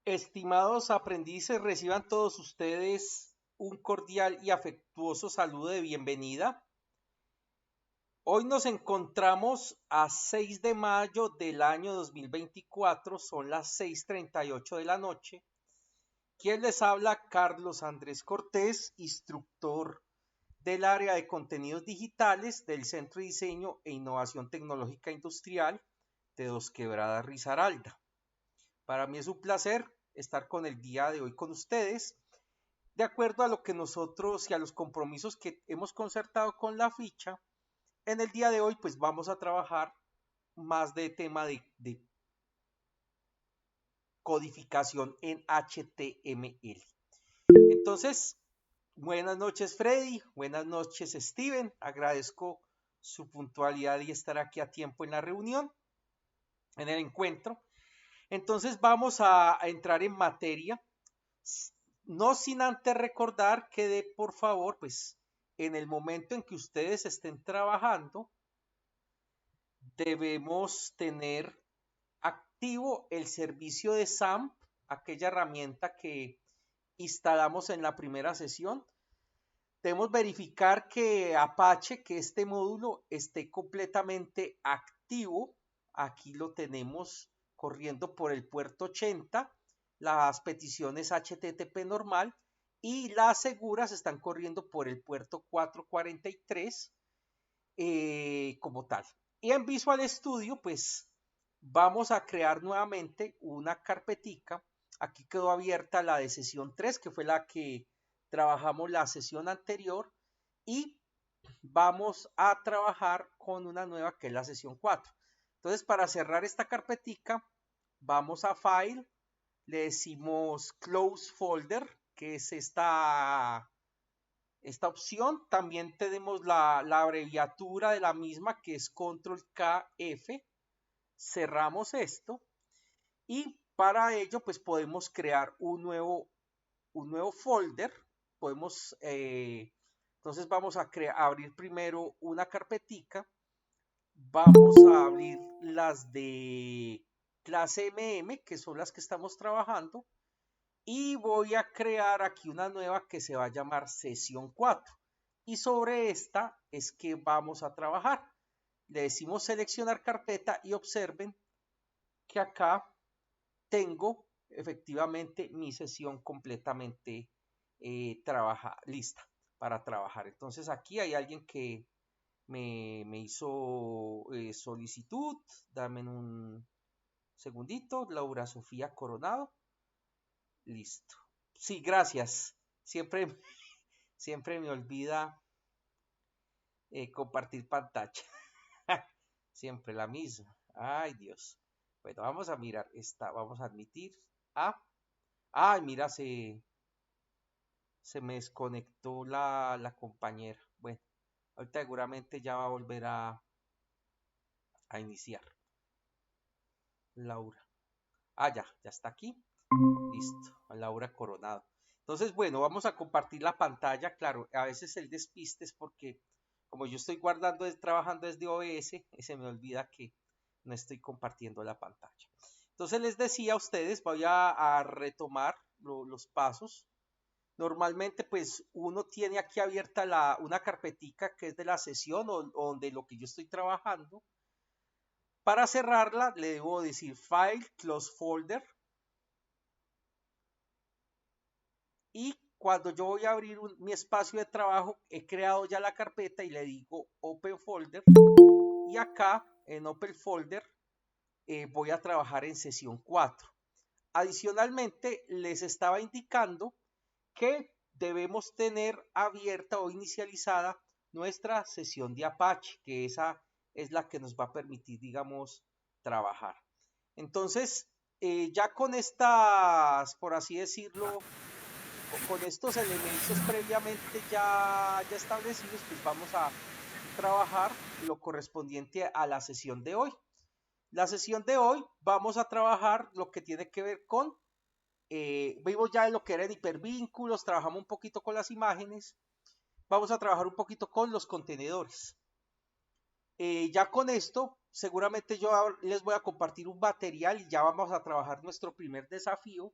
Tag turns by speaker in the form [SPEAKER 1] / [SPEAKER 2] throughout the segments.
[SPEAKER 1] Estimados aprendices, reciban todos ustedes un cordial y afectuoso saludo de bienvenida. Hoy nos encontramos a 6 de mayo del año 2024, son las 6:38 de la noche. Quien les habla, Carlos Andrés Cortés, instructor del área de contenidos digitales del Centro de Diseño e Innovación Tecnológica Industrial de Dos Quebradas, Risaralda. Para mí es un placer estar con el día de hoy con ustedes, de acuerdo a lo que nosotros y a los compromisos que hemos concertado con la ficha. En el día de hoy pues vamos a trabajar más de tema de codificación en HTML. Entonces, buenas noches Freddy, buenas noches Steven, agradezco su puntualidad y estar aquí a tiempo en la reunión, en el encuentro. Entonces vamos a entrar en materia, no sin antes recordar que por favor, pues en el momento en que ustedes estén trabajando, debemos tener activo el servicio de SAMP, aquella herramienta que instalamos en la primera sesión. Debemos verificar que Apache, que este módulo esté completamente activo. Aquí lo tenemos corriendo por el puerto 80, las peticiones HTTP normal y las seguras están corriendo por el puerto 443 como tal. Y en Visual Studio pues vamos a crear nuevamente una carpetica. Aquí quedó abierta la de sesión 3, que fue la que trabajamos la sesión anterior, y vamos a trabajar con una nueva que es la sesión 4. Entonces, para cerrar esta carpetica, vamos a File, le decimos Close Folder, que es esta opción. También tenemos la abreviatura de la misma, que es Control K F. Cerramos esto y para ello pues podemos crear un nuevo folder. Podemos entonces vamos a abrir primero una carpetica, vamos a abrir las de clase MM, que son las que estamos trabajando, y voy a crear aquí una nueva que se va a llamar sesión 4, y sobre esta es que vamos a trabajar. Le decimos seleccionar carpeta y observen que acá tengo efectivamente mi sesión completamente lista para trabajar. Entonces aquí hay alguien que me hizo solicitud. Dame un segundito. Laura Sofía Coronado. Listo. Sí, gracias. Siempre, siempre me olvida compartir pantalla. Siempre la misma. Ay, Dios. Bueno, vamos a mirar esta. Vamos a admitir a... Ay, mira, se me desconectó la compañera. Bueno, ahorita seguramente ya va a volver a iniciar. Laura. Ah, ya está aquí. Listo, Laura Coronado. Entonces, bueno, vamos a compartir la pantalla. Claro, a veces el despiste es porque como yo estoy trabajando desde OBS, se me olvida que no estoy compartiendo la pantalla. Entonces les decía a ustedes, voy a retomar los pasos. Normalmente pues uno tiene aquí abierta una carpetica que es de la sesión o de lo que yo estoy trabajando. Para cerrarla le debo decir File, Close Folder. Y cuando yo voy a abrir mi espacio de trabajo, he creado ya la carpeta y le digo Open Folder. Y acá en Open Folder voy a trabajar en sesión 4. Adicionalmente les estaba indicando que debemos tener abierta o inicializada nuestra sesión de Apache, que esa es la que nos va a permitir, digamos, trabajar. Entonces, ya con estas, por así decirlo, con estos elementos previamente ya establecidos, pues vamos a trabajar lo correspondiente a la sesión de hoy. La sesión de hoy vamos a trabajar lo que tiene que ver con vimos ya lo que eran hipervínculos, trabajamos un poquito con las imágenes, vamos a trabajar un poquito con los contenedores. Ya con esto, seguramente yo les voy a compartir un material y ya vamos a trabajar nuestro primer desafío,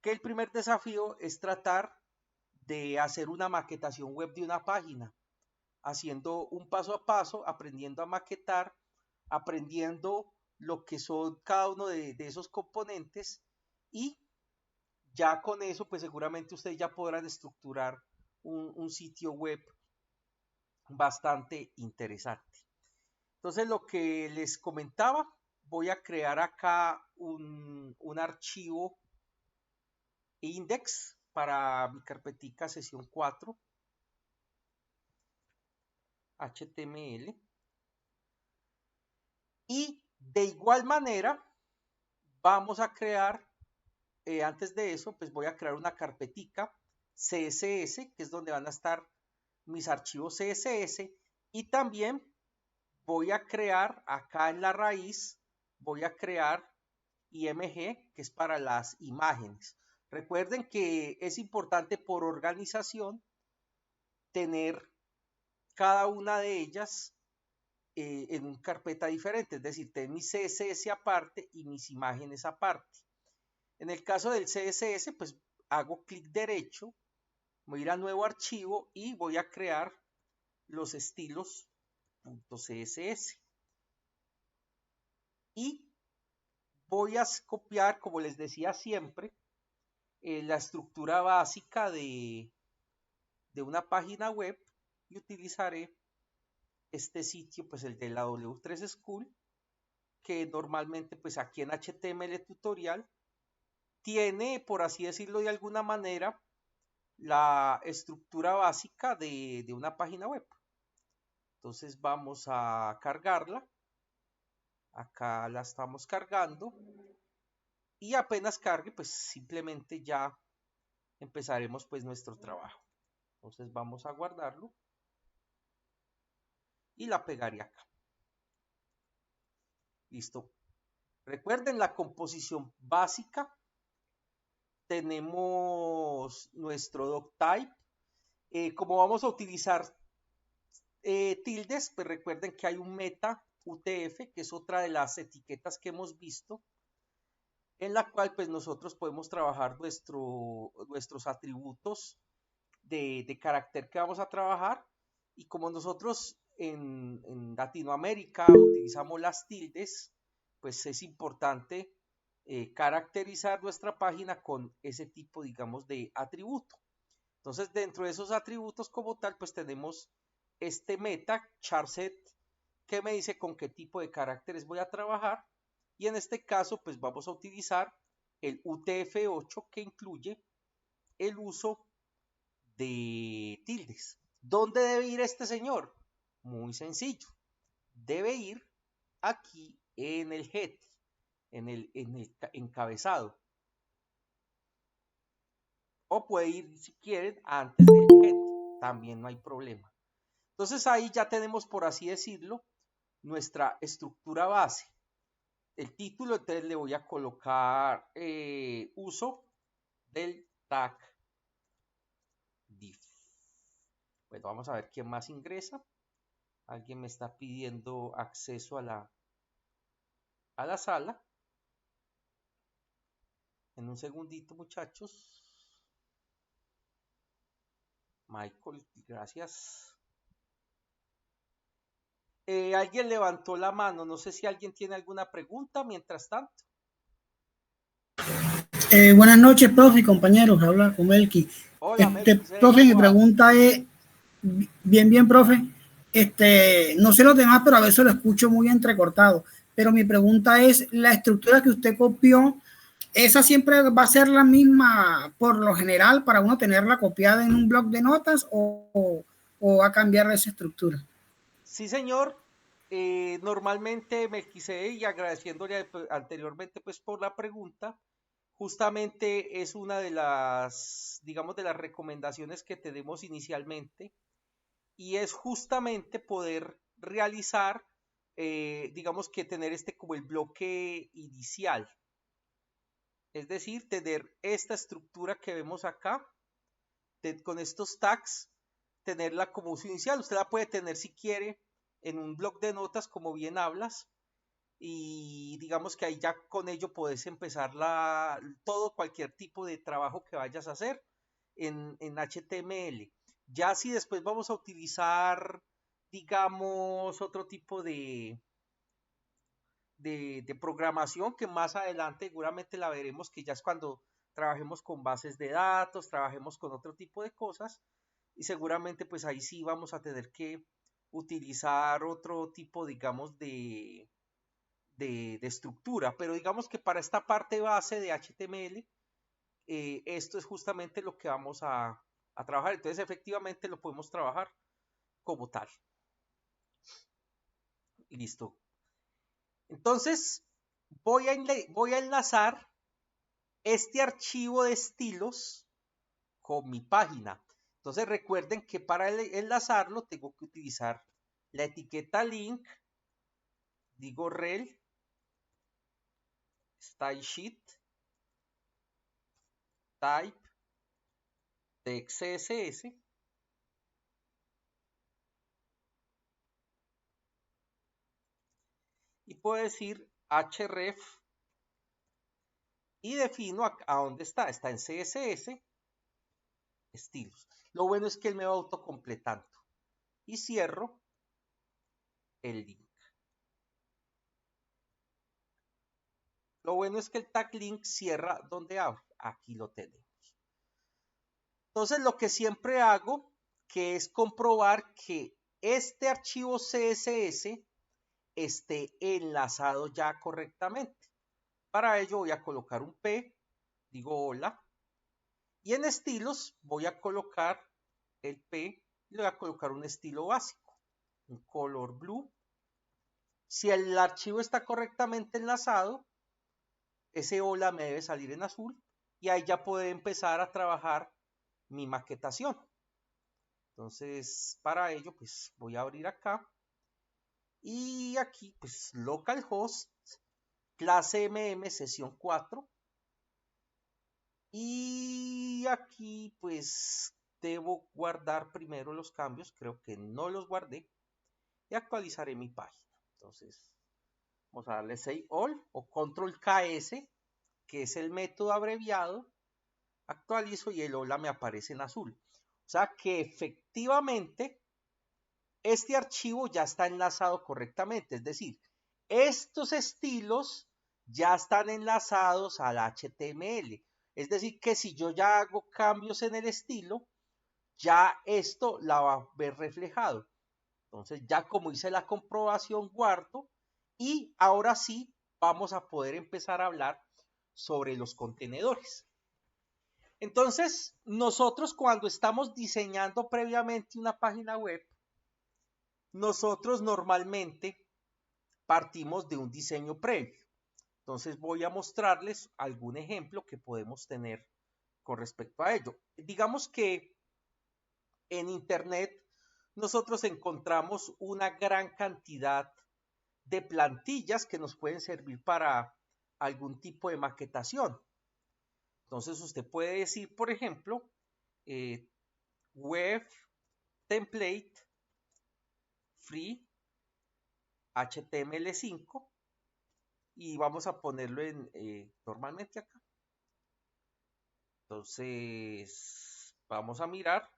[SPEAKER 1] que el primer desafío es tratar de hacer una maquetación web de una página, haciendo un paso a paso, aprendiendo a maquetar, aprendiendo lo que son cada uno de esos componentes, y ya con eso pues seguramente ustedes ya podrán estructurar un sitio web bastante interesante. Entonces lo que les comentaba, voy a crear acá un archivo index para mi carpetica sesión 4 HTML, y de igual manera vamos a crear, antes de eso pues voy a crear una carpetica CSS, que es donde van a estar mis archivos CSS, y también voy a crear acá en la raíz, voy a crear IMG, que es para las imágenes. Recuerden que es importante por organización tener cada una de ellas en una carpeta diferente, es decir, tener mi CSS aparte y mis imágenes aparte. En el caso del CSS, pues hago clic derecho, voy a ir a nuevo archivo y voy a crear los estilos .css. Y voy a copiar, como les decía siempre, la estructura básica de una página web, y utilizaré este sitio, pues el de la W3 School, que normalmente pues aquí en HTML tutorial tiene, por así decirlo de alguna manera, la estructura básica de una página web. Entonces vamos a cargarla. Acá la estamos cargando. Y apenas cargue, pues simplemente ya empezaremos pues nuestro trabajo. Entonces vamos a guardarlo. Y la pegaré acá. Listo. Recuerden la composición básica. Tenemos nuestro doctype. Como vamos a utilizar tildes, pues recuerden que hay un meta UTF, que es otra de las etiquetas que hemos visto, en la cual pues nosotros podemos trabajar nuestros atributos de carácter que vamos a trabajar. Y como nosotros en Latinoamérica utilizamos las tildes, pues es importante caracterizar nuestra página con ese tipo, digamos, de atributo. Entonces, dentro de esos atributos como tal, pues tenemos este meta charset, que me dice con qué tipo de caracteres voy a trabajar, y en este caso pues vamos a utilizar el UTF-8, que incluye el uso de tildes. ¿Dónde debe ir este señor? Muy sencillo, debe ir aquí en el head, en el encabezado, o puede ir si quieren antes del head, también no hay problema. Entonces ahí ya tenemos, por así decirlo, nuestra estructura base. El título, entonces le voy a colocar uso del tag div. Bueno, vamos a ver quién más ingresa. Alguien me está pidiendo acceso a la sala. En un segundito, muchachos. Michael, gracias. Alguien levantó la mano, no sé si alguien tiene alguna pregunta mientras tanto.
[SPEAKER 2] Buenas noches, profe y compañeros, habla con Melqui.
[SPEAKER 1] Hola, Melquisedec,
[SPEAKER 2] Profe, mi
[SPEAKER 1] ¿cómo vas?
[SPEAKER 2] pregunta es, bien, profe, no sé los demás, pero a veces lo escucho muy entrecortado, pero mi pregunta es, la estructura que usted copió, ¿esa siempre va a ser la misma por lo general para uno tenerla copiada en un bloc de notas o va a cambiar esa estructura?
[SPEAKER 1] Sí, señor. Normalmente Melquisedec, y agradeciéndole anteriormente pues por la pregunta, justamente es una de las, digamos, de las recomendaciones que tenemos inicialmente, y es justamente poder realizar, digamos que tener como el bloque inicial, es decir, tener esta estructura que vemos acá, con estos tags, tenerla como uso inicial. Usted la puede tener si quiere en un bloc de notas, como bien hablas, y digamos que ahí ya con ello puedes empezar cualquier tipo de trabajo que vayas a hacer en HTML. Ya si después vamos a utilizar, digamos, otro tipo de programación que más adelante seguramente la veremos, que ya es cuando trabajemos con bases de datos, trabajemos con otro tipo de cosas, y seguramente pues ahí sí vamos a tener que utilizar otro tipo, digamos, de estructura, pero digamos que para esta parte base de HTML, esto es justamente lo que vamos a trabajar, entonces efectivamente lo podemos trabajar como tal. Listo. Entonces, voy a enlazar este archivo de estilos con mi página. Entonces recuerden que para enlazarlo tengo que utilizar la etiqueta link, digo rel, style sheet, type, text css, y puedo decir href y defino a dónde está. Está en CSS, estilos. Lo bueno es que él me va autocompletando. Y cierro el link. Lo bueno es que el tag link cierra donde abre. Aquí lo tenemos. Entonces lo que siempre hago, que es comprobar que este archivo CSS esté enlazado ya correctamente. Para ello voy a colocar un P, digo hola, y en estilos voy a colocar el P y le voy a colocar un estilo básico, un color blue. Si el archivo está correctamente enlazado, ese hola me debe salir en azul y ahí ya puedo empezar a trabajar mi maquetación. Entonces, para ello, pues voy a abrir acá y aquí, pues localhost, clase sesión 4. Y aquí, pues debo guardar primero los cambios. Creo que no los guardé. Y actualizaré mi página. Entonces, vamos a darle Save All o Control KS, que es el método abreviado. Actualizo y el hola me aparece en azul. O sea que efectivamente este archivo ya está enlazado correctamente. Es decir, estos estilos ya están enlazados al HTML. Es decir, que si yo ya hago cambios en el estilo, ya esto la va a ver reflejado. Entonces, ya como hice la comprobación, guardo y ahora sí vamos a poder empezar a hablar sobre los contenedores. Entonces, nosotros cuando estamos diseñando previamente una página web, nosotros normalmente partimos de un diseño previo. Entonces voy a mostrarles algún ejemplo que podemos tener con respecto a ello. Digamos que en Internet nosotros encontramos una gran cantidad de plantillas que nos pueden servir para algún tipo de maquetación. Entonces usted puede decir, por ejemplo, web template free HTML5 y vamos a ponerlo en normalmente acá. Entonces vamos a mirar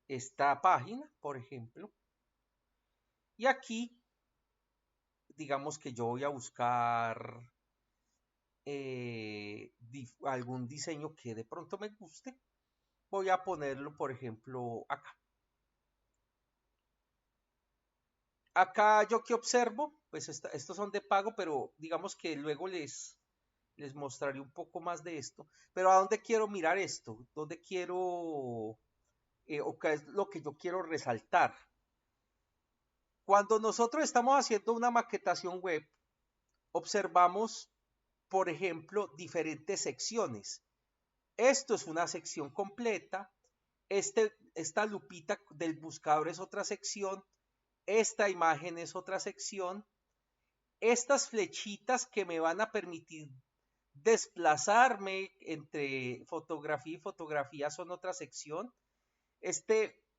[SPEAKER 1] esta página, por ejemplo, y aquí digamos que yo voy a buscar algún diseño que de pronto me guste. Voy a ponerlo, por ejemplo, acá. Acá yo que observo, pues estos son de pago, pero digamos que luego les mostraré un poco más de esto. Pero ¿a dónde quiero mirar esto? ¿Dónde quiero, o qué es lo que yo quiero resaltar? Cuando nosotros estamos haciendo una maquetación web, observamos, por ejemplo, diferentes secciones. Esto es una sección completa. Esta lupita del buscador es otra sección. Esta imagen es otra sección. Estas flechitas que me van a permitir desplazarme entre fotografía y fotografía son otra sección.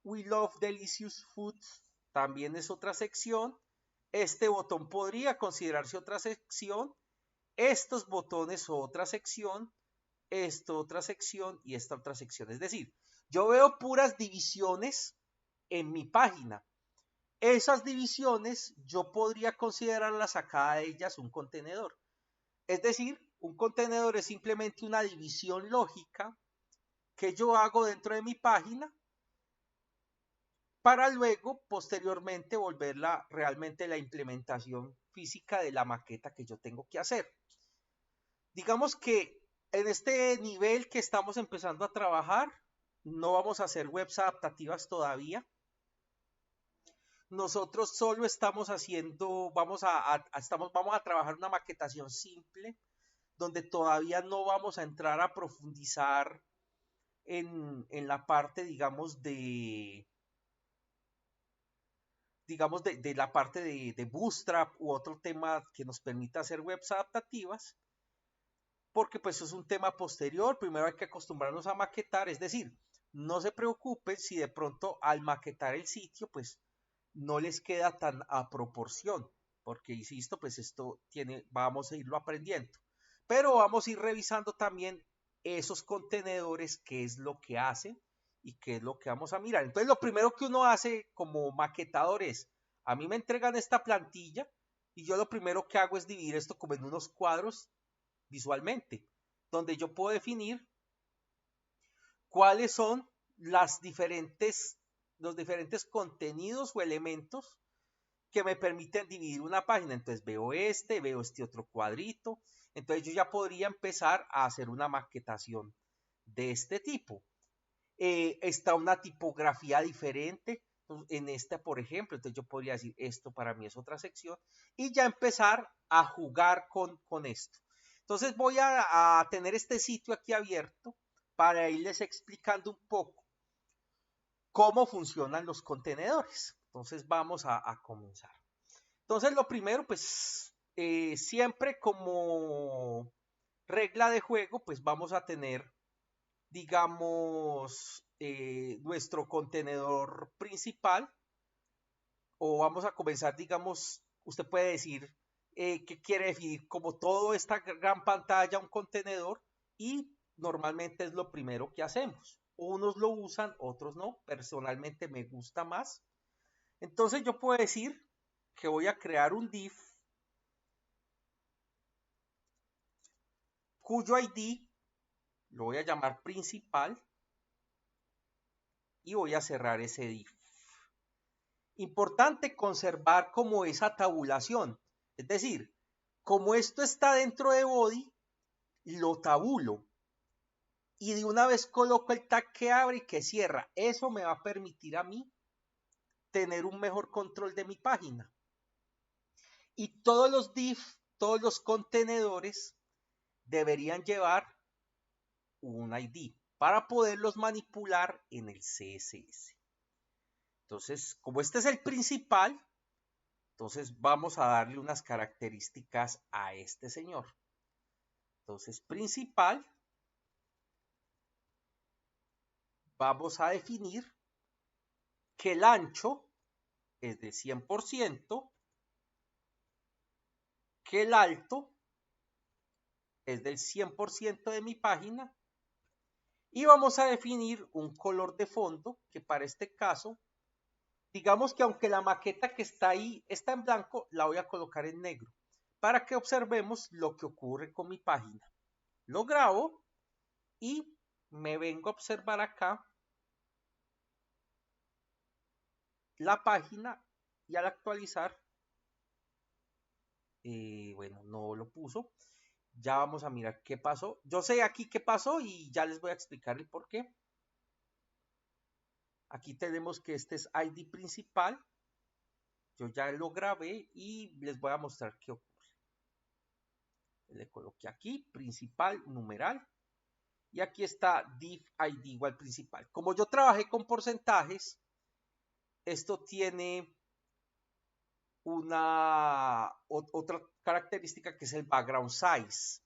[SPEAKER 1] We Love Delicious Foods también es otra sección. este botón podría considerarse otra sección, estos botones otra sección, esto otra sección y esta otra sección. Es decir, yo veo puras divisiones en mi página. Esas divisiones yo podría considerarlas a cada de ellas un contenedor. Es decir, un contenedor es simplemente una división lógica que yo hago dentro de mi página para luego, posteriormente, volverla realmente la implementación física de la maqueta que yo tengo que hacer. Digamos que en este nivel que estamos empezando a trabajar, no vamos a hacer webs adaptativas todavía. Nosotros solo estamos haciendo, vamos a trabajar una maquetación simple, donde todavía no vamos a entrar a profundizar en la parte, de la parte de Bootstrap u otro tema que nos permita hacer webs adaptativas, porque pues es un tema posterior. Primero hay que acostumbrarnos a maquetar, es decir, no se preocupen si de pronto al maquetar el sitio pues no les queda tan a proporción, porque insisto, pues esto vamos a irlo aprendiendo, pero vamos a ir revisando también esos contenedores, qué es lo que hacen y qué es lo que vamos a mirar. Entonces lo primero que uno hace como maquetador es, a mí me entregan esta plantilla y yo lo primero que hago es dividir esto como en unos cuadros visualmente, donde yo puedo definir cuáles son los diferentes contenidos o elementos que me permiten dividir una página. Entonces veo este otro cuadrito. Entonces yo ya podría empezar a hacer una maquetación de este tipo. Está una tipografía diferente en esta, por ejemplo. Entonces yo podría decir, esto para mí es otra sección. Y ya empezar a jugar con esto. Entonces voy a tener este sitio aquí abierto para irles explicando un poco cómo funcionan los contenedores. Entonces vamos a comenzar. Entonces lo primero, pues siempre como regla de juego, pues vamos a tener, digamos, nuestro contenedor principal, o vamos a comenzar, digamos, usted puede decir que quiere definir como toda esta gran pantalla un contenedor, y normalmente es lo primero que hacemos. Unos lo usan, otros no. Personalmente me gusta más. Entonces yo puedo decir que voy a crear un div cuyo ID lo voy a llamar principal y voy a cerrar ese div. Importante conservar como esa tabulación, es decir, como esto está dentro de body, lo tabulo y de una vez coloco el tag que abre y que cierra. Eso me va a permitir a mí tener un mejor control de mi página. Y todos los div, todos los contenedores deberían llevar un ID para poderlos manipular en el CSS. Entonces, como este es el principal, entonces vamos a darle unas características a este señor. Entonces, principal, vamos a definir que el ancho es de 100%, que el alto es del 100% de mi página, y vamos a definir un color de fondo que para este caso, digamos que aunque la maqueta que está ahí está en blanco, la voy a colocar en negro para que observemos lo que ocurre con mi página. Lo grabo y me vengo a observar acá la página, y al actualizar, bueno, no lo puso. Ya vamos a mirar qué pasó. Yo sé aquí qué pasó y ya les voy a explicar el por qué. Aquí tenemos que este es ID principal. Yo ya lo grabé y les voy a mostrar qué ocurre. Le coloqué aquí principal, numeral, y aquí está div ID igual principal. Como yo trabajé con porcentajes, esto tiene otra característica que es el background size.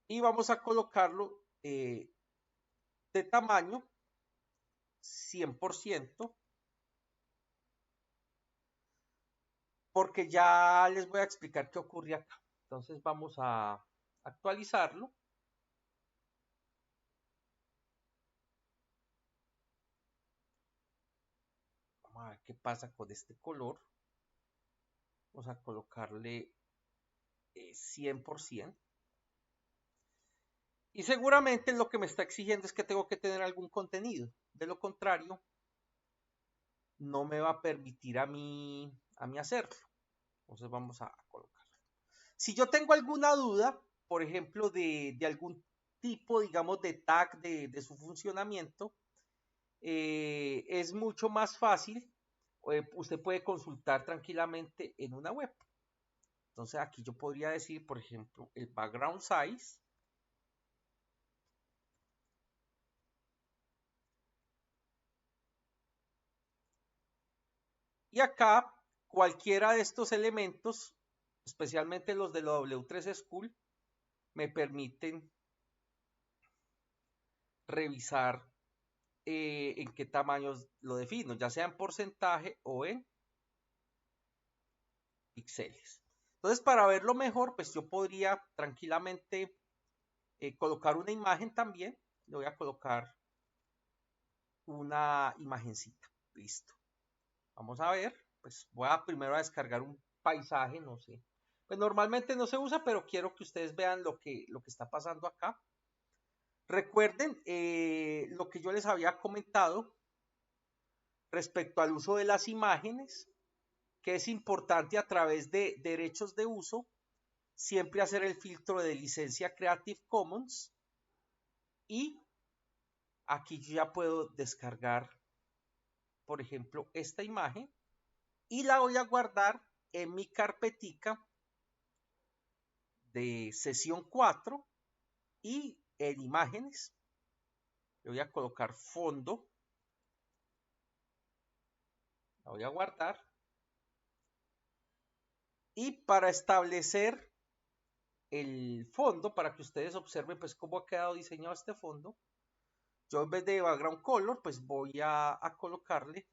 [SPEAKER 1] Y vamos a colocarlo de tamaño 100%. porque ya les voy a explicar qué ocurre acá. Entonces vamos a actualizarlo. Vamos a ver qué pasa con este color. Vamos a colocarle 100%. Y seguramente lo que me está exigiendo es que tengo que tener algún contenido. De lo contrario, no me va a permitir a mí hacerlo. Entonces vamos a colocarlo. Si yo tengo alguna duda, por ejemplo, de algún tipo, digamos, de tag de su funcionamiento, es mucho más fácil. Usted puede consultar tranquilamente en una web. Entonces aquí yo podría decir, por ejemplo, el background size. Y acá cualquiera de estos elementos, especialmente los de la W3 School, me permiten revisar en qué tamaños lo defino, ya sea en porcentaje o en píxeles. Entonces, para verlo mejor, pues yo podría tranquilamente colocar una imagen también. Le voy a colocar una imagencita. Listo. Vamos a ver. Pues voy a primero a descargar un paisaje, no sé. Pues normalmente no se usa, pero quiero que ustedes vean lo que está pasando acá. Recuerden lo que yo les había comentado respecto al uso de las imágenes, que es importante a través de derechos de uso siempre hacer el filtro de licencia Creative Commons, y aquí yo ya puedo descargar, por ejemplo, esta imagen y la voy a guardar en mi carpetica de sesión 4 y en imágenes. Le voy a colocar fondo, la voy a guardar, y para establecer el fondo, para que ustedes observen pues cómo ha quedado diseñado este fondo, yo en vez de background color pues voy a colocarle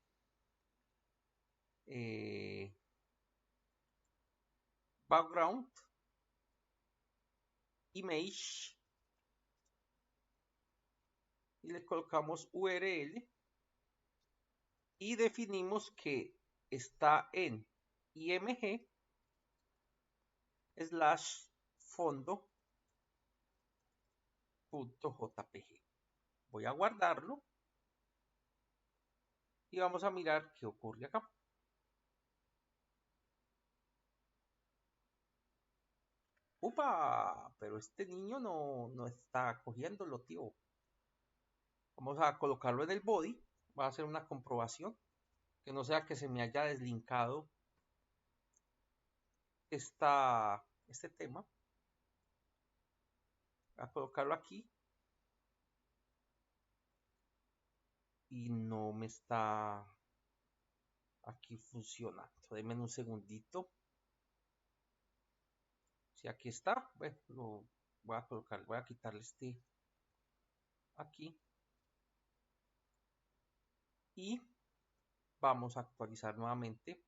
[SPEAKER 1] background image y le colocamos URL y definimos que está en img slash fondo.jpg. Voy a guardarlo y vamos a mirar qué ocurre acá. ¡Upa! Pero este niño no está cogiéndolo, tío. Vamos a colocarlo en el body. Va a hacer una comprobación. Que no sea que se me haya deslinkado este tema. Voy a colocarlo aquí. Y no me está aquí funcionando. Denme un segundito. Si aquí está, bueno, lo voy a colocar, voy a quitarle este aquí. Y vamos a actualizar nuevamente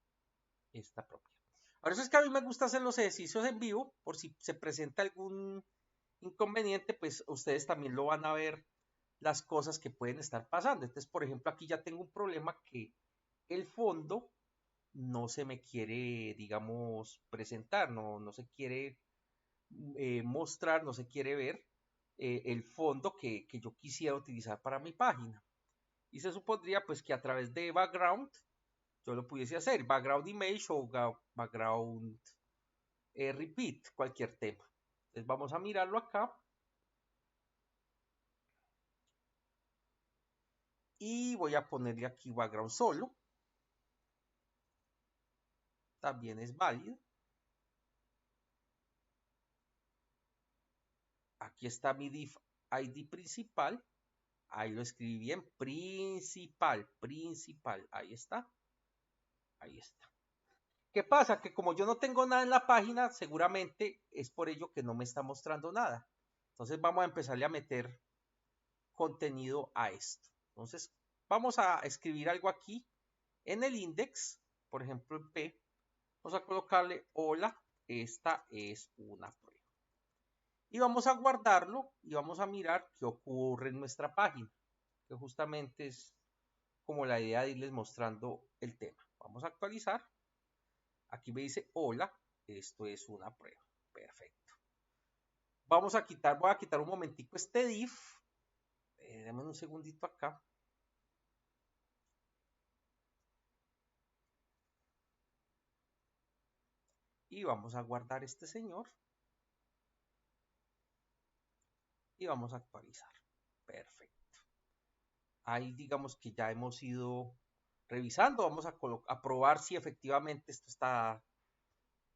[SPEAKER 1] esta propiedad. Ahora eso es que a mí me gusta hacer los ejercicios en vivo, por si se presenta algún inconveniente, pues ustedes también lo van a ver las cosas que pueden estar pasando. Entonces, por ejemplo, aquí ya tengo un problema que el fondo no se me quiere, digamos, presentar, no se quiere mostrar, no se quiere ver el fondo que yo quisiera utilizar para mi página. Y se supondría pues que a través de background yo lo pudiese hacer, background image o background repeat, cualquier tema. Entonces vamos a mirarlo acá. Y voy a ponerle aquí background solo. También es válido. Aquí está mi div ID principal. Ahí lo escribí bien. Principal. Ahí está. Ahí está. ¿Qué pasa? Que como yo no tengo nada en la página, seguramente es por ello que no me está mostrando nada. Entonces vamos a empezarle a meter contenido a esto. Entonces vamos a escribir algo aquí en el index, por ejemplo en P. Vamos a colocarle hola, esta es una prueba. Y vamos a guardarlo y vamos a mirar qué ocurre en nuestra página, que justamente es como la idea de irles mostrando el tema. Vamos a actualizar. Aquí me dice hola, esto es una prueba. Perfecto. Voy a quitar un momentico este div. Dame un segundito acá. Y vamos a guardar este señor. Y vamos a actualizar. Perfecto. Ahí digamos que ya hemos ido revisando. Vamos a probar si efectivamente esto está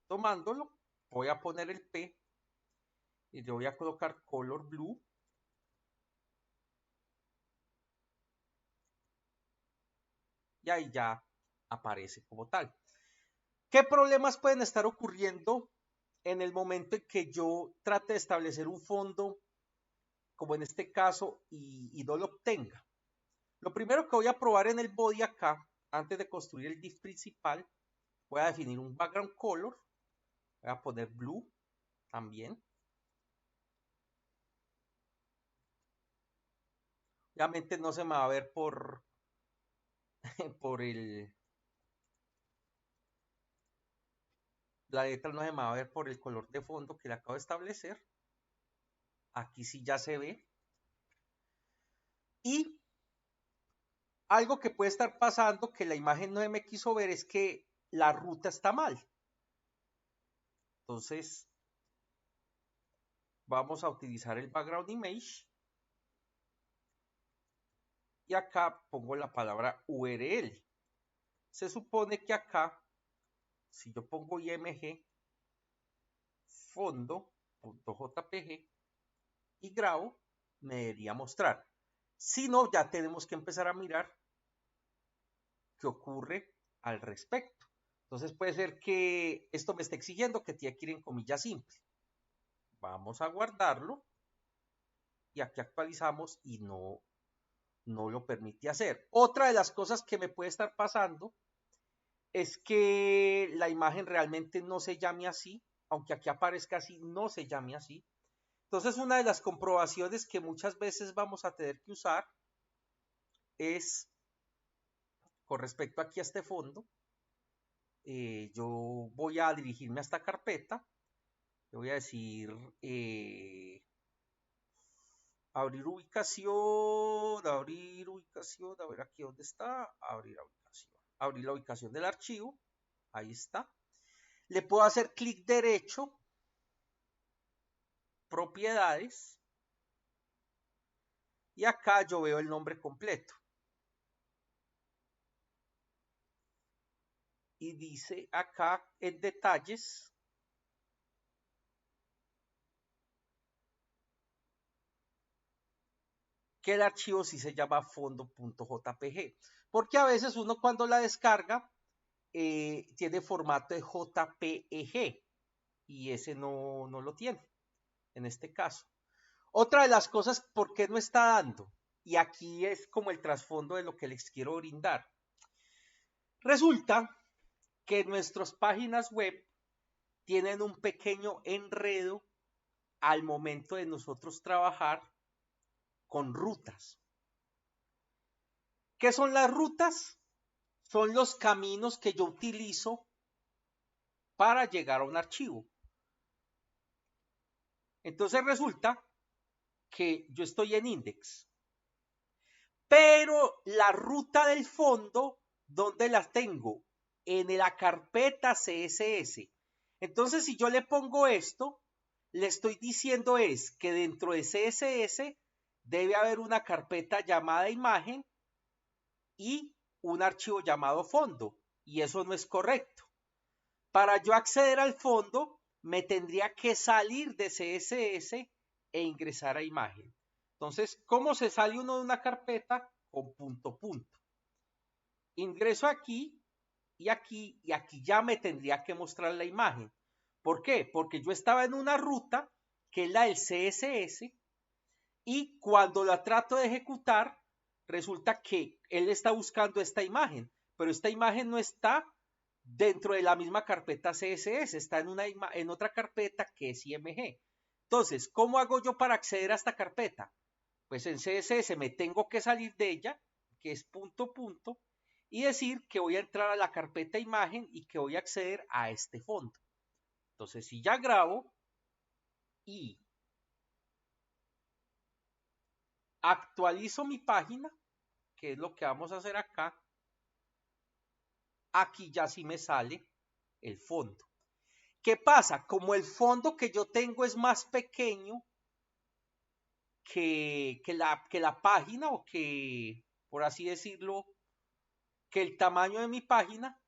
[SPEAKER 1] tomándolo. Voy a poner el P y le voy a colocar color blue. Y ahí ya aparece como tal. ¿Qué problemas pueden estar ocurriendo en el momento en que yo trate de establecer un fondo, como en este caso, y no lo obtenga? Lo primero que voy a probar en el body acá, antes de construir el div principal, voy a definir un background color. Voy a poner blue también. Obviamente no se me va a ver por el... La letra no se me va a ver por el color de fondo que le acabo de establecer. Aquí sí ya se ve. Y algo que puede estar pasando que la imagen no me quiso ver es que la ruta está mal. Entonces, vamos a utilizar el background image. Y acá pongo la palabra URL. Se supone que acá, si yo pongo img fondo.jpg y grabo, me debería mostrar. Si no, ya tenemos que empezar a mirar qué ocurre al respecto. Entonces puede ser que esto me esté exigiendo que tiene que ir en comilla simple. Vamos a guardarlo y aquí actualizamos y no lo permite hacer. Otra de las cosas que me puede estar pasando es que la imagen realmente no se llame así, aunque aquí aparezca así, no se llame así. Entonces, una de las comprobaciones que muchas veces vamos a tener que usar es con respecto aquí a este fondo. Yo voy a dirigirme a esta carpeta. Le voy a decir abrir ubicación, a ver aquí dónde está, abrir la ubicación del archivo, ahí está. Le puedo hacer clic derecho, propiedades, y acá yo veo el nombre completo. Y dice acá en detalles, que el archivo sí se llama fondo.jpg, porque a veces uno cuando la descarga tiene formato de JPEG y ese no lo tiene en este caso. Otra de las cosas, ¿por qué no está dando? Y aquí es como el trasfondo de lo que les quiero brindar. Resulta que nuestras páginas web tienen un pequeño enredo al momento de nosotros trabajar con rutas. ¿Qué son las rutas? Son los caminos que yo utilizo para llegar a un archivo. Entonces resulta que yo estoy en index, pero la ruta del fondo, ¿dónde la tengo? En la carpeta CSS. Entonces, si yo le pongo esto, le estoy diciendo es que dentro de CSS debe haber una carpeta llamada imagen y un archivo llamado fondo, y eso no es correcto. Para yo acceder al fondo, me tendría que salir de CSS e ingresar a imagen. Entonces, ¿cómo se sale uno de una carpeta? Con punto. Ingreso aquí y aquí ya me tendría que mostrar la imagen. ¿Por qué? Porque yo estaba en una ruta que es la del CSS y cuando la trato de ejecutar, resulta que él está buscando esta imagen, pero esta imagen no está dentro de la misma carpeta CSS, está en otra carpeta que es IMG. Entonces, ¿cómo hago yo para acceder a esta carpeta? Pues en CSS me tengo que salir de ella, que es punto, y decir que voy a entrar a la carpeta imagen y que voy a acceder a este fondo. Entonces, si ya grabo y actualizo mi página, que es lo que vamos a hacer acá, aquí ya sí me sale el fondo. ¿Qué pasa? Como el fondo que yo tengo es más pequeño que la página, o que, por así decirlo, que el tamaño de mi página,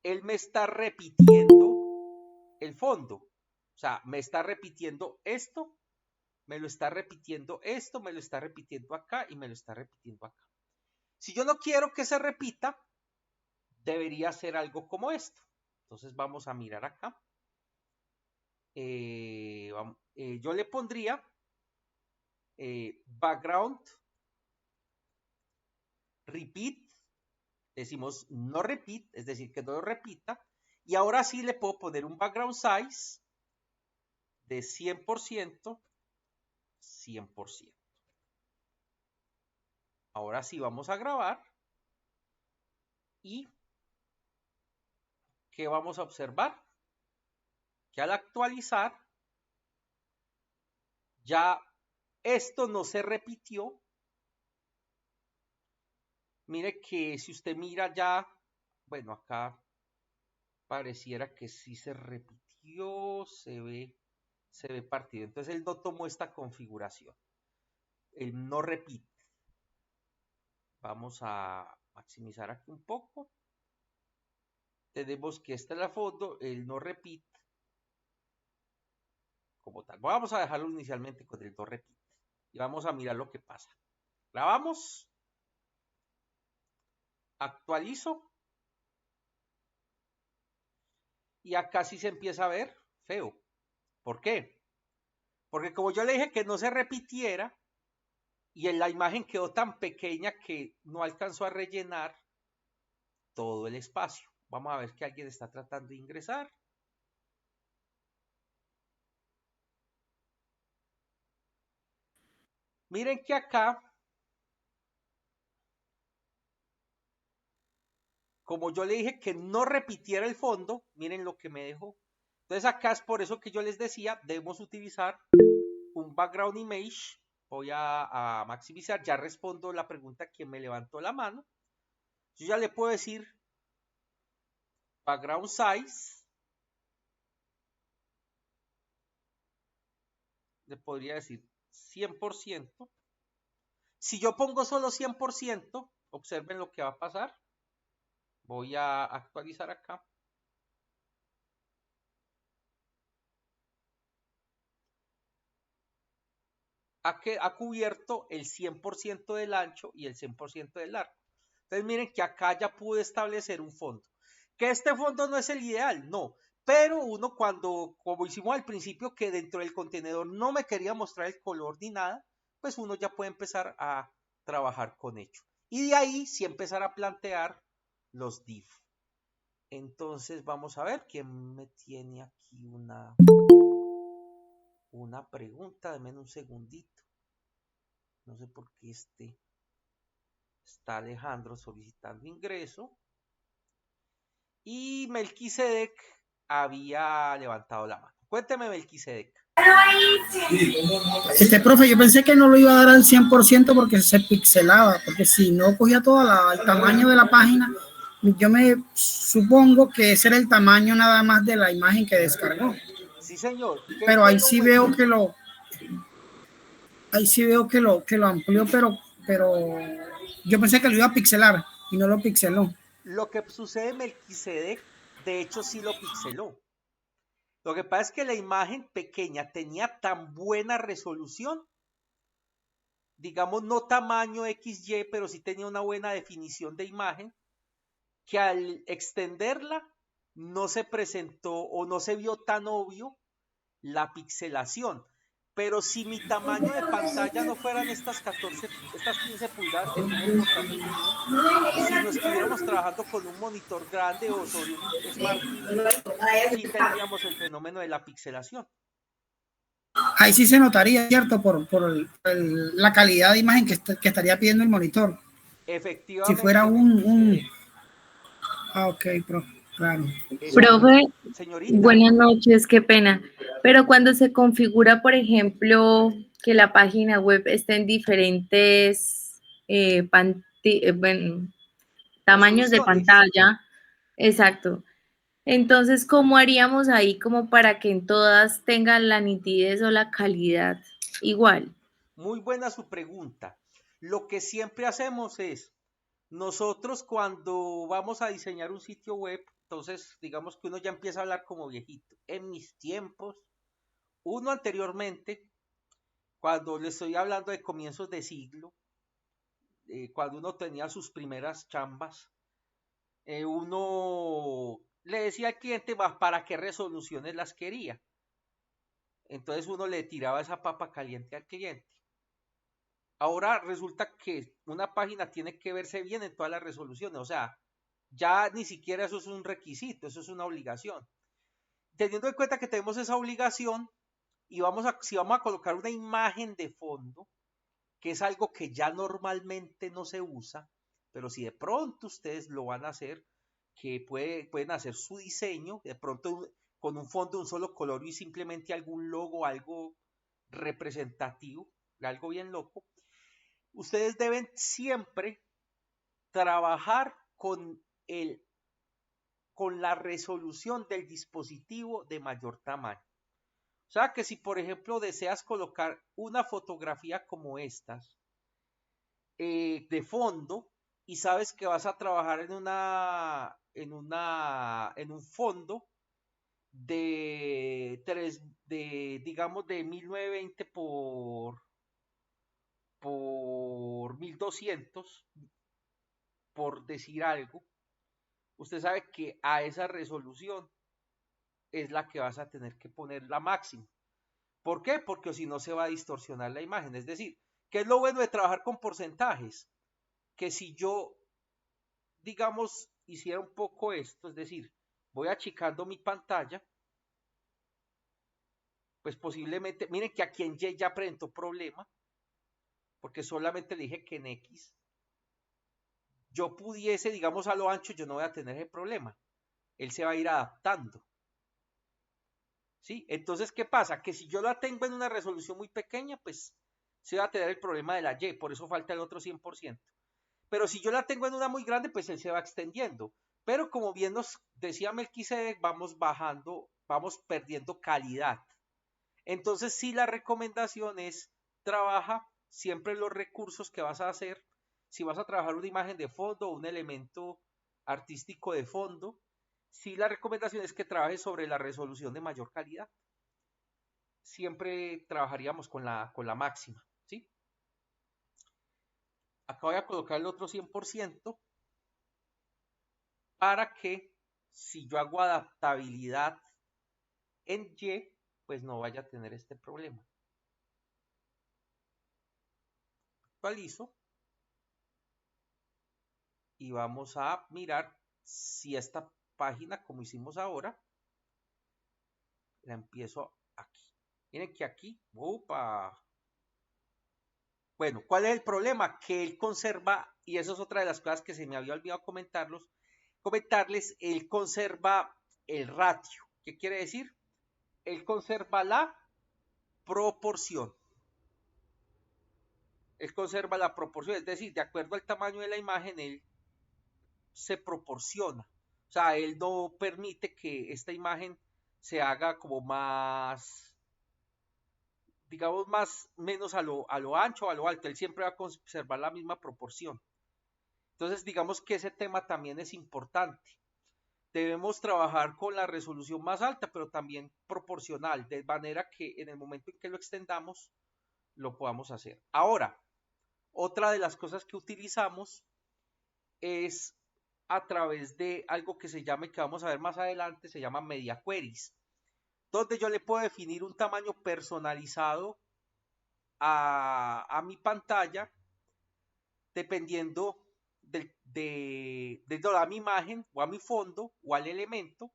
[SPEAKER 1] él me está repitiendo el fondo. O sea, me está repitiendo esto, me lo está repitiendo esto, me lo está repitiendo acá y me lo está repitiendo acá. Si yo no quiero que se repita, debería ser algo como esto. Entonces vamos a mirar acá. Yo le pondría background repeat, decimos no repeat, es decir, que no lo repita, y ahora sí le puedo poner un background size de 100%, 100%. Ahora sí vamos a grabar, y ¿qué vamos a observar? Que al actualizar, ya esto no se repitió. Mire que si usted mira ya, bueno, acá pareciera que sí se repitió, se ve partido. Entonces él no tomó esta configuración. Él no repite. Vamos a maximizar aquí un poco. Tenemos que esta es la foto, el no repite como tal. Vamos a dejarlo inicialmente con el no repite. Y vamos a mirar lo que pasa. Grabamos. Actualizo. Y acá sí se empieza a ver feo. ¿Por qué? Porque como yo le dije que no se repitiera, y en la imagen quedó tan pequeña que no alcanzó a rellenar todo el espacio. Vamos a ver que alguien está tratando de ingresar. Miren que acá, como yo le dije que no repitiera el fondo, miren lo que me dejó. Entonces acá es por eso que yo les decía, debemos utilizar un background image. Voy a maximizar, ya respondo la pregunta que me levantó la mano. Yo ya le puedo decir background size. Le podría decir 100%. Si yo pongo solo 100%, observen lo que va a pasar. Voy a actualizar acá. Ha cubierto el 100% del ancho y el 100% del largo. Entonces miren que acá ya pude establecer un fondo. Que este fondo no es el ideal, no. Pero uno cuando, como hicimos al principio, que dentro del contenedor no me quería mostrar el color ni nada, pues uno ya puede empezar a trabajar con ello. Y de ahí sí empezar a plantear los div. Entonces vamos a ver quién me tiene aquí una pregunta. Deme un segundito. No sé por qué está Alejandro solicitando ingreso. Y Melquisedec había levantado la mano. Cuénteme, Melquisedec.
[SPEAKER 2] Profe, yo pensé que no lo iba a dar al 100% porque se pixelaba, porque si no cogía todo el tamaño de la página, yo me supongo que ese era el tamaño nada más de la imagen que descargó.
[SPEAKER 1] Sí, señor.
[SPEAKER 2] Pero ahí sí veo que lo amplió, pero yo pensé que lo iba a pixelar y no lo pixeló.
[SPEAKER 1] Lo que sucede en Melquisedec, de hecho sí lo pixeló. Lo que pasa es que la imagen pequeña tenía tan buena resolución, digamos no tamaño XY, pero sí tenía una buena definición de imagen, que al extenderla no se presentó o no se vio tan obvio la pixelación. Pero si mi tamaño de pantalla no fueran estas 15 pulgadas que tiene el portátil mío, si no estuviéramos trabajando con un monitor grande o sobre un Smart TV, sí tendríamos el fenómeno de la pixelación.
[SPEAKER 2] Ahí sí se notaría, ¿cierto? La calidad de imagen que estaría pidiendo el monitor.
[SPEAKER 1] Efectivamente.
[SPEAKER 2] Si fuera Ah, ok, claro.
[SPEAKER 3] Profe,
[SPEAKER 1] señorita.
[SPEAKER 3] Buenas noches, qué pena. Pero cuando se configura, por ejemplo, que la página web esté en diferentes tamaños de pantalla, exacto. Entonces, ¿cómo haríamos ahí como para que en todas tengan la nitidez o la calidad igual?
[SPEAKER 1] Muy buena su pregunta. Lo que siempre hacemos es, nosotros cuando vamos a diseñar un sitio web, entonces digamos que uno ya empieza a hablar como viejito. En mis tiempos, uno anteriormente, cuando le estoy hablando de comienzos de siglo, cuando uno tenía sus primeras chambas, uno le decía al cliente para qué resoluciones las quería. Entonces uno le tiraba esa papa caliente al cliente. Ahora resulta que una página tiene que verse bien en todas las resoluciones, o sea, ya ni siquiera eso es un requisito, eso es una obligación. Teniendo en cuenta que tenemos esa obligación y si vamos a colocar una imagen de fondo, que es algo que ya normalmente no se usa, pero si de pronto ustedes lo van a hacer, que pueden hacer su diseño, de pronto con un fondo de un solo color y simplemente algún logo, algo representativo, algo bien loco, ustedes deben siempre trabajar con la resolución del dispositivo de mayor tamaño. O sea que si por ejemplo deseas colocar una fotografía como estas de fondo y sabes que vas a trabajar en un fondo digamos de 1920 por 1200, por decir algo, usted sabe que a esa resolución es la que vas a tener que poner la máxima. ¿Por qué? Porque si no se va a distorsionar la imagen. Es decir, ¿qué es lo bueno de trabajar con porcentajes? Que si yo, digamos, hiciera un poco esto, es decir, voy achicando mi pantalla, pues posiblemente, miren que aquí en Y ya presentó problema, porque solamente le dije que en X yo pudiese, digamos, a lo ancho, yo no voy a tener ese problema. Él se va a ir adaptando. ¿Sí? Entonces, ¿qué pasa? Que si yo la tengo en una resolución muy pequeña, pues se va a tener el problema de la Y, por eso falta el otro 100%. Pero si yo la tengo en una muy grande, pues él se va extendiendo. Pero como bien nos decía Melquisedec, vamos bajando, vamos perdiendo calidad. Entonces, sí, la recomendación es trabaja siempre los recursos que vas a hacer. Si vas a trabajar una imagen de fondo o un elemento artístico de fondo, sí, la recomendación es que trabajes sobre la resolución de mayor calidad. Siempre trabajaríamos con la máxima, ¿sí? Acá voy a colocar el otro 100% para que si yo hago adaptabilidad en Y, pues no vaya a tener este problema. Actualizo y vamos a mirar si esta página, como hicimos ahora, la empiezo aquí. Miren que aquí, ¡opa! Bueno, ¿cuál es el problema? Que él conserva, y eso es otra de las cosas que se me había olvidado comentarles, él conserva el ratio. ¿Qué quiere decir? Él conserva la proporción. Él conserva la proporción, es decir, de acuerdo al tamaño de la imagen, él se proporciona. O sea, él no permite que esta imagen se haga como más, digamos, menos a lo ancho o a lo alto. Él siempre va a conservar la misma proporción. Entonces, digamos que ese tema también es importante. Debemos trabajar con la resolución más alta, pero también proporcional, de manera que en el momento en que lo extendamos, lo podamos hacer. Ahora, otra de las cosas que utilizamos es a través de algo que se llama, y que vamos a ver más adelante, se llama media queries, donde yo le puedo definir un tamaño personalizado a mi pantalla dependiendo de a mi imagen o a mi fondo o al elemento,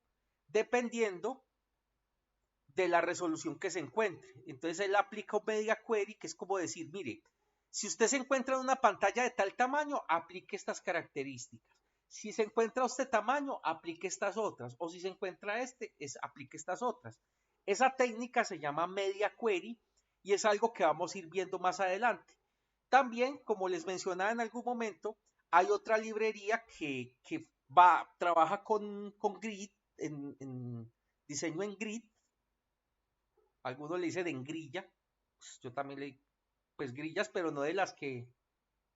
[SPEAKER 1] dependiendo de la resolución que se encuentre. Entonces él aplica un media query, que es como decir, mire, si usted se encuentra en una pantalla de tal tamaño, aplique estas características. Si se encuentra este tamaño, aplique estas otras. O si se encuentra aplique estas otras. Esa técnica se llama media query y es algo que vamos a ir viendo más adelante. También, como les mencionaba en algún momento, hay otra librería que trabaja con grid, en diseño en grid. Algunos le dicen en grilla. Pues yo también le pues grillas, pero no de las que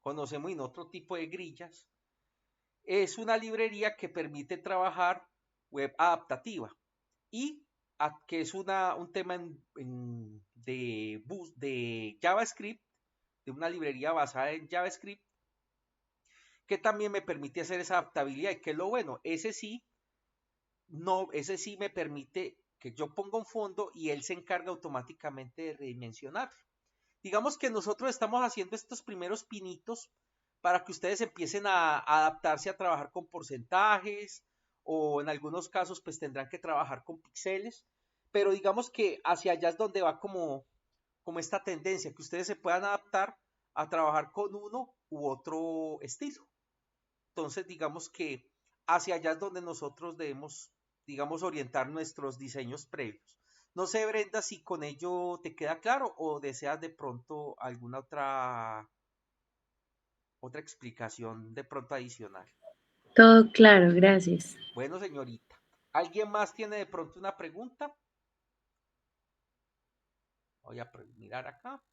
[SPEAKER 1] conocemos, en otro tipo de grillas. Es una librería que permite trabajar web adaptativa y que es un tema de JavaScript, de una librería basada en JavaScript, que también me permite hacer esa adaptabilidad. Y que es lo bueno, ese sí me permite que yo ponga un fondo y él se encarga automáticamente de redimensionar. Digamos que nosotros estamos haciendo estos primeros pinitos para que ustedes empiecen a adaptarse a trabajar con porcentajes, o en algunos casos pues tendrán que trabajar con píxeles, pero digamos que hacia allá es donde va como esta tendencia, que ustedes se puedan adaptar a trabajar con uno u otro estilo. Entonces digamos que hacia allá es donde nosotros debemos, digamos, orientar nuestros diseños previos. No sé, Brenda, si con ello te queda claro o deseas de pronto alguna otra explicación de pronto adicional.
[SPEAKER 3] Todo claro, gracias.
[SPEAKER 1] Bueno, señorita, ¿alguien más tiene de pronto una pregunta? Voy a mirar acá.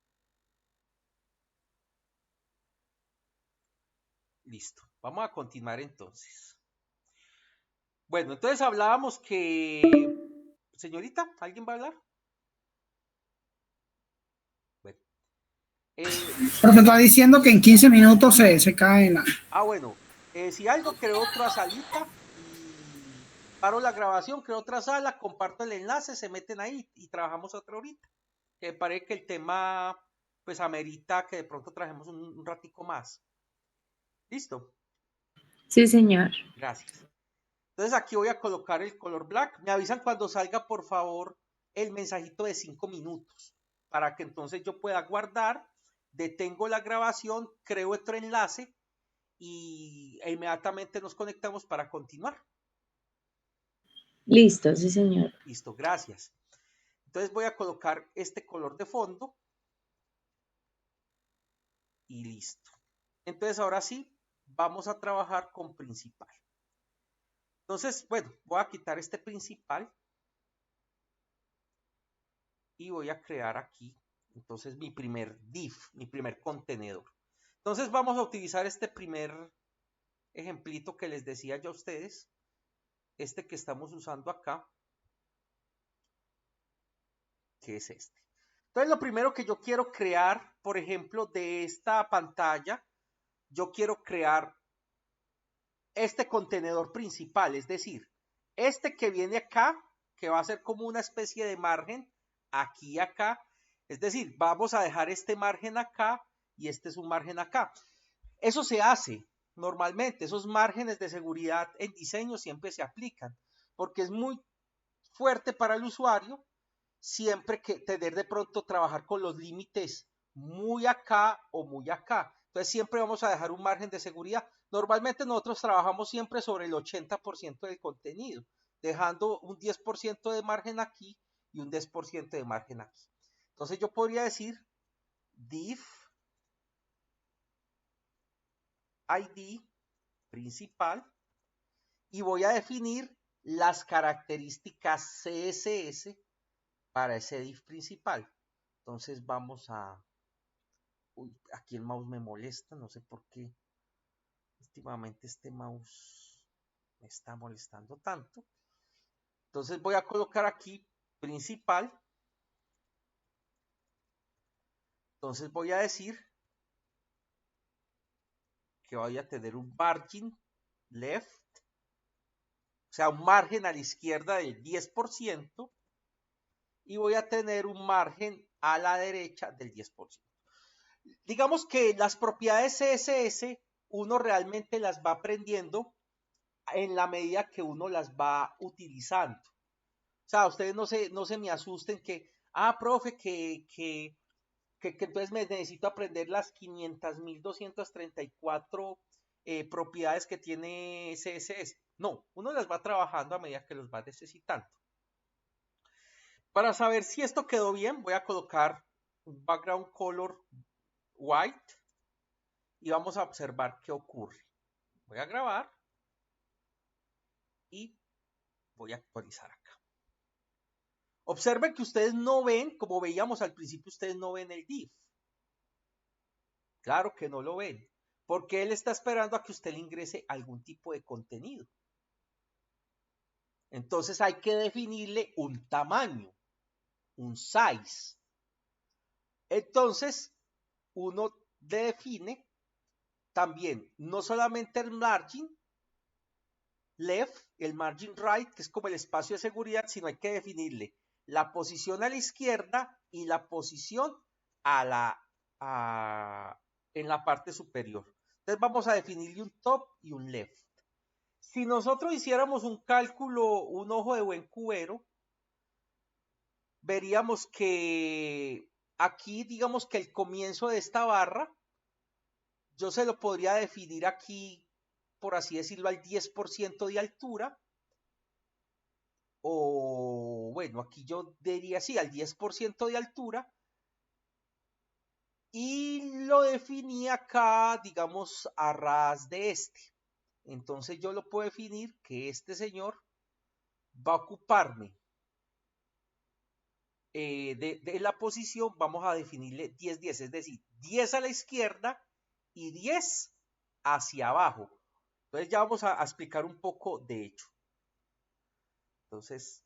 [SPEAKER 1] Listo, vamos a continuar entonces. Bueno, entonces hablábamos que... Señorita, ¿alguien va a hablar? Bueno.
[SPEAKER 2] Pero te está diciendo que en 15 minutos se cae la...
[SPEAKER 1] Bueno, si algo, creo otra salita y paro la grabación, creo otra sala, comparto el enlace, se meten ahí y trabajamos otra horita. Que parece que el tema pues amerita que de pronto trajemos un ratico más. ¿Listo?
[SPEAKER 3] Sí, señor.
[SPEAKER 1] Gracias. Entonces aquí voy a colocar el color black. Me avisan cuando salga, por favor, el mensajito de 5 minutos para que entonces yo pueda guardar, detengo la grabación, creo otro enlace e inmediatamente nos conectamos para continuar.
[SPEAKER 3] Listo, sí, señor.
[SPEAKER 1] Listo, gracias. Entonces voy a colocar este color de fondo y listo. Entonces ahora sí, vamos a trabajar con principal. Entonces, bueno, voy a quitar este principal y voy a crear aquí, entonces, mi primer div, mi primer contenedor. Entonces vamos a utilizar este primer ejemplito que les decía yo a ustedes, este que estamos usando acá, que es este. Entonces lo primero que yo quiero crear, por ejemplo, de esta pantalla, yo quiero crear este contenedor principal, es decir, este que viene acá, que va a ser como una especie de margen, aquí y acá, es decir, vamos a dejar este margen acá y este es un margen acá. Eso se hace normalmente, esos márgenes de seguridad en diseño siempre se aplican, porque es muy fuerte para el usuario siempre que tener de pronto trabajar con los límites muy acá o muy acá. Entonces siempre vamos a dejar un margen de seguridad. Normalmente nosotros trabajamos siempre sobre el 80% del contenido, dejando un 10% de margen aquí y un 10% de margen aquí. Entonces yo podría decir div id principal y voy a definir las características CSS para ese div principal. Entonces vamos a... Uy, aquí el mouse me molesta, no sé por qué. Últimamente este mouse me está molestando tanto. Entonces voy a colocar aquí principal. Entonces voy a decir que voy a tener un margin left, o sea, un margen a la izquierda del 10%. y voy a tener un margen a la derecha del 10%. Digamos que las propiedades CSS uno realmente las va aprendiendo en la medida que uno las va utilizando. O sea, ustedes no se me asusten que, profe, que entonces me necesito aprender las 500.234 propiedades que tiene CSS. No, uno las va trabajando a medida que los va necesitando. Para saber si esto quedó bien, voy a colocar un background color white y vamos a observar qué ocurre. Voy a grabar y voy a actualizar acá. Observen que ustedes no ven, como veíamos al principio, ustedes no ven el div. Claro que no lo ven, porque él está esperando a que usted le ingrese algún tipo de contenido. Entonces hay que definirle un tamaño, un size. Entonces uno define también no solamente el margin left, el margin right, que es como el espacio de seguridad, sino hay que definirle la posición a la izquierda y la posición en la parte superior. Entonces vamos a definirle un top y un left. Si nosotros hiciéramos un cálculo, un ojo de buen cubero, veríamos que aquí, digamos que el comienzo de esta barra, yo se lo podría definir aquí, por así decirlo, al 10% de altura. O bueno, aquí yo diría sí, al 10% de altura. Y lo definí acá, digamos, a ras de este. Entonces yo lo puedo definir que este señor va a ocuparme de la posición, vamos a definirle 10-10, es decir, 10 a la izquierda y 10 hacia abajo. Entonces ya vamos a explicar un poco de hecho. Entonces,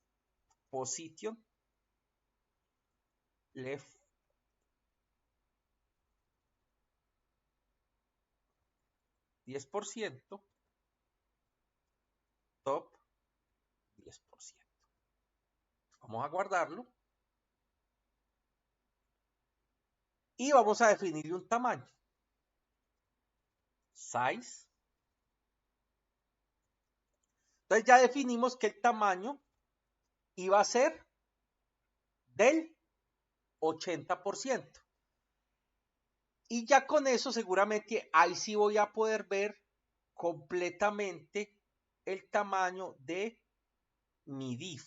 [SPEAKER 1] position left 10%, top 10%. Vamos a guardarlo. Y vamos a definirle un tamaño. Size. Entonces ya definimos que el tamaño iba a ser del 80%. Y ya con eso seguramente ahí sí voy a poder ver completamente el tamaño de mi div.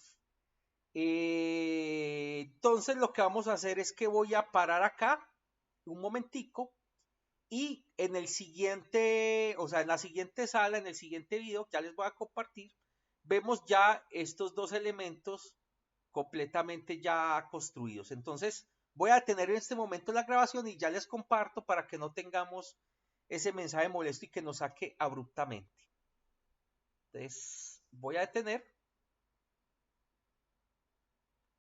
[SPEAKER 1] Entonces lo que vamos a hacer es que voy a parar acá un momentico y en el siguiente, o sea, en la siguiente sala, en el siguiente video que ya les voy a compartir, vemos ya estos dos elementos completamente ya construidos. Entonces voy a detener en este momento la grabación y ya les comparto para que no tengamos ese mensaje molesto y que nos saque abruptamente. Entonces voy a detener.